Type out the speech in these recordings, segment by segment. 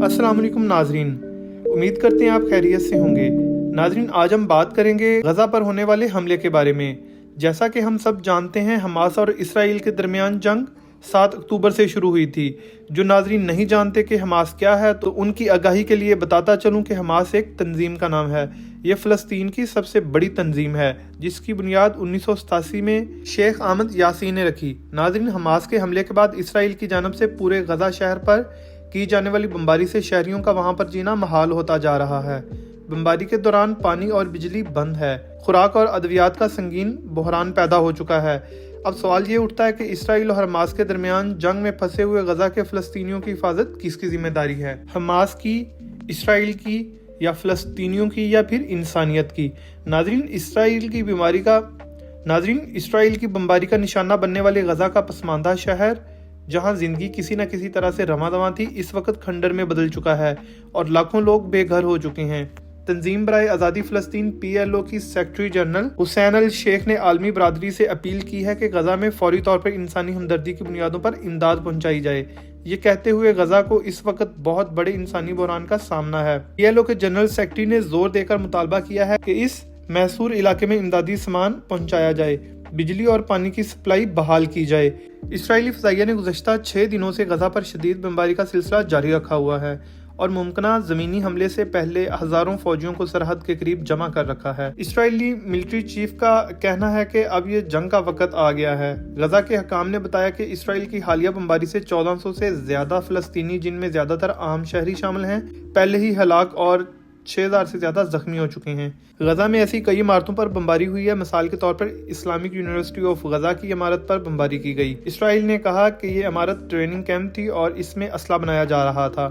अस्सलाम वालेकुम नाजरीन, उम्मीद करते हैं आप खैरियत से होंगे। नाजरीन, आज हम बात करेंगे गजा पर होने वाले हमले के बारे में। जैसा कि हम सब जानते हैं, हमास और इसराइल के दरमियान जंग 7 अक्टूबर से शुरू हुई थी। जो नाजरीन नहीं जानते कि हमास क्या है, तो उनकी आगाही के लिए बताता चलूं कि हमास एक तंजीम का नाम है। ये फ़लस्तीन की सबसे बड़ी तंजीम है, जिसकी बुनियाद 1987 में शेख अहमद यासीन ने रखी। नाजरीन, हमास के हमले के बाद इसराइल की जानब से पूरे गजा शहर पर की जाने वाली बमबारी से शहरियों का वहां पर जीना महाल होता जा रहा है। बमबारी के दौरान पानी और बिजली बंद है। खुराक और अद्वियात का संगीन बहरान पैदा हो चुका है। अब सवाल ये उठता है कि इसराइल और हमास के दरमियान जंग में फंसे हुए गजा के फ़लस्तीनियों की हिफाजत किसकी जिम्मेदारी है? हमास की, इसराइल की, या फ़लस्तीनियों की, या फिर इंसानियत की? नाजरीन, इसराइल की बमबारी का निशाना बनने वाले गजा का पसमानदा शहर, जहां जिंदगी किसी न किसी तरह से रवां थी, इस वक्त खंडर में बदल चुका है और लाखों लोग बेघर हो चुके हैं। तंजीम बराए आज़ादी फ़लस्तीन PLO की सेक्रेटरी जनरल हुसैन अल शेख ने आलमी बरादरी से अपील की है कि गजा में फौरी तौर पर इंसानी हमदर्दी की बुनियादों पर इमदाद पहुंचाई जाए। ये कहते हुए गजा को इस वक्त बहुत बड़े इंसानी बहरान का सामना है। PLO के जनरल सेक्रेटरी ने जोर देकर मुतालबा किया है कि इस महसूर इलाके में इमदादी सामान पहुंचाया जाए, बिजली और पानी की सप्लाई बहाल की जाए। इसराइली फ़ज़ाइया ने गुज़श्ता 6 दिनों से गजा पर शदीद बमबारी का सिलसिला जारी रखा हुआ है और मुमकिना ज़मीनी हमले से पहले हज़ारों फौजियों को सरहद के करीब जमा कर रखा है। इसराइली मिलिट्री चीफ का कहना है कि अब ये जंग का वक्त आ गया है। गजा के हकाम ने बताया कि इसराइल की हालिया बमबारी से 1400 से ज़्यादा फ़लस्तीनी, जिनमें ज़्यादातर आम शहरी शामिल हैं, पहले ही हलाक और 6000 से ज़्यादा जख्मी हो चुके हैं। गजा में ऐसी कई इमारतों पर बमबारी हुई है। मिसाल के तौर पर इस्लामिक यूनिवर्सिटी ऑफ गजा की इमारत पर बमबारी की गई। इसराइल ने कहा कि ये इमारत ट्रेनिंग कैंप थी और इसमें असला बनाया जा रहा था।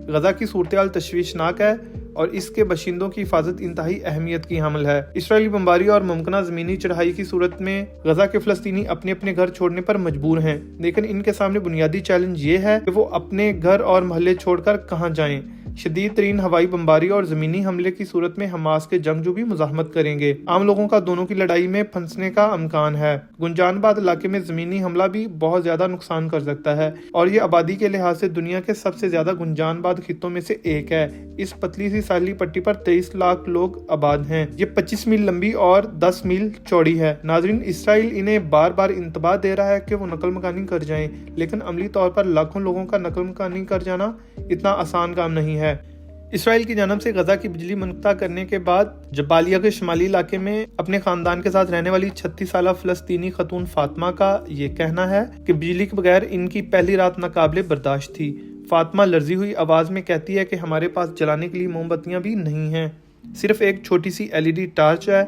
गजा की सूरत-ए-हाल तशवीशनाक है और इसके बशिंदों की हिफाजत इंतहाई अहमियत की हामिल है। इसराइली बमबारी और मुमकिना ज़मीनी चढ़ाई की सूरत में गजा के फ़लस्तीनी अपने अपने घर छोड़ने पर मजबूर हैं, लेकिन इनके सामने बुनियादी चैलेंज ये है कि वो अपने घर और महल्ले छोड़कर कहाँ जाएं। शदीद तरीन हवाई बमबारी और ज़मीनी हमले की सूरत में हमास के जंगजू भी मुज़ाहमत करेंगे। आम लोगों का दोनों की लड़ाई में फंसने का इम्कान है। गुंजानबाद इलाके में ज़मीनी हमला भी बहुत ज़्यादा नुकसान कर सकता है और ये आबादी के लिहाज से दुनिया के सबसे ज़्यादा गुंजानबाद खित्तों में से एक है। इस पतली सी साहिली पट्टी पर 23 लाख लोग आबाद हैं। ये 25 मील लंबी और 10 मील चौड़ी है। नाजरीन, इसराइल इन्हें बार बार इंतबाह दे रहा है कि वो नकल मकानी कर जाएं, लेकिन अमली तौर पर लाखों लोगों का नकल मकानी कर जाना इतना आसान काम नहीं है। इसराइल की जानब से गजा की बिजली मुनक़ता करने के बाद जबालिया के शुमाली इलाके में अपने खानदान के साथ रहने वाली 36 साला फ़लस्तीनी खतून फातिमा का ये कहना है कि बिजली के बगैर इनकी पहली रात नाकाबिले बर्दाश्त थी। फातिमा लर्जी हुई आवाज़ में कहती है कि हमारे पास जलाने के लिए मोमबत्तियाँ भी नहीं हैं, सिर्फ एक छोटी सी LED टार्च है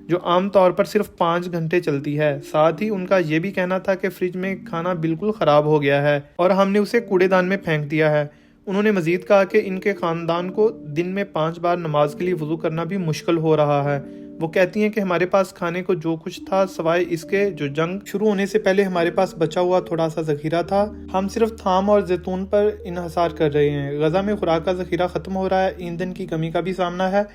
जो आम तौर पर सिर्फ 5 घंटे चलती है। साथ ही उनका ये भी कहना था कि फ्रिज में खाना बिल्कुल ख़राब हो गया है और हमने उसे कूड़ेदान में फेंक दिया है। उन्होंने मजीद कहा कि इनके ख़ानदान को दिन में 5 बार नमाज के लिए वज़ू करना भी मुश्किल हो रहा है। वो कहती हैं कि हमारे पास खाने को जो कुछ था, सवाए इसके जो जंग शुरू होने से पहले हमारे पास बचा हुआ थोड़ा सा ज़ख़ीरा था, हम सिर्फ थाम और जैतून पर इन्हसार कर रहे हैं। गजा में खुराक का ज़ख़ीरा ख़त्म हो रहा है, ईंधन की कमी का भी सामना है,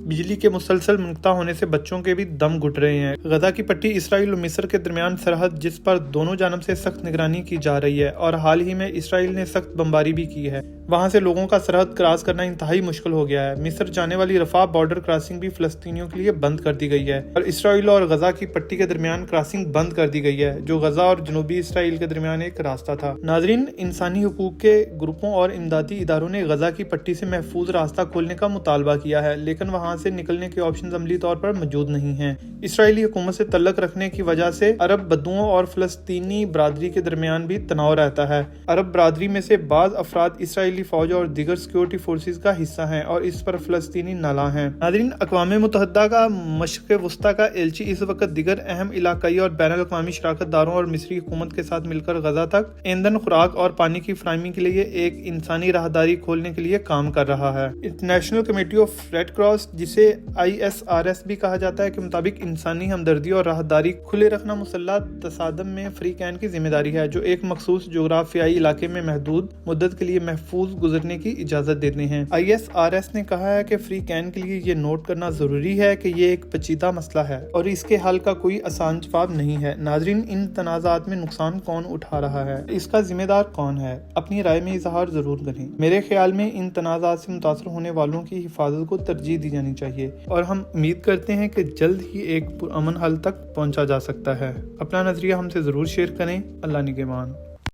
बिजली के मुसलसल मुनक़ता होने से बच्चों के भी दम घुट रहे हैं। गजा की पट्टी इसराइल और मिस्र के दरमियान सरहद, जिस पर दोनों जानब से सख्त निगरानी की जा रही है और हाल ही में इसराइल ने सख्त बमबारी भी की है। वहाँ से लोगों का सरहद क्रॉस करना इंतहाई मुश्किल हो गया है। मिस्र जाने वाली रफा बॉर्डर क्रॉसिंग भी फ़लस्तीनियों के लिए बंद कर दी गई है और इसराइल और गजा की पट्टी के दरमियान क्रॉसिंग बंद कर दी गई है, जो गजा और जनूबी इसराइल के दरमियान एक रास्ता था। नाजरीन, इंसानी हुकूक के ग्रुपों और इमदादी इदारों ने गजा की पट्टी से महफूज रास्ता खोलने का मुतालबा किया है, लेकिन वहाँ से निकलने के ऑप्शन अमली तौर पर मौजूद नहीं हैं। इसराइली हुकूमत से तल्लक रखने की वजह से अरब बद्दुओं और फ़लस्तीनी बरादरी के दरमियान भी तनाव रहता है। अरब बरादरी में से बाज़ अफराद इसराइली फौज और दीगर सिक्योरिटी फोर्सेस का हिस्सा हैं और इस पर फ़लस्तीनी नाला हैं। नाज़रीन, अक़वाम मुत्तहिदा का मशरिक़ वस्ता का एलची इस वक्त दीगर अहम इलाकाई और बैनुल अक़वामी शराकतदारों और मिस्री हुकूमत के साथ मिलकर गजा तक ईंधन, खुराक और पानी की फराहमी के लिए एक इंसानी राहदारी खोलने के लिए काम कर रहा है। International committee of red cross, जिसे ISRS भी कहा जाता है, के मुताबिक इंसानी हमदर्दी और राहदारी खुले रखना मुसल्लह तसादम में फ्री कैन की जिम्मेदारी है, जो एक मखसूस जोग्राफियाई इलाके में महदूद मुद्दत के लिए महफूज गुजरने की इजाज़त देते हैं। ISRS ने कहा है कि फ्री कैन के लिए ये नोट करना ज़रूरी है कि ये ایک پیچیدہ مسئلہ ہے اور اس کے حل کا کوئی آسان جواب نہیں ہے۔ ناظرین، ان تنازعات میں نقصان کون اٹھا رہا ہے، اس کا ذمہ دار کون ہے؟ اپنی رائے میں اظہار ضرور کریں۔ میرے خیال میں ان تنازعات سے متاثر ہونے والوں کی حفاظت کو ترجیح دی جانی چاہیے اور ہم امید کرتے ہیں کہ جلد ہی ایک پرامن حل تک پہنچا جا سکتا ہے۔ اپنا نظریہ ہم سے ضرور شیئر کریں۔ اللہ نگہبان۔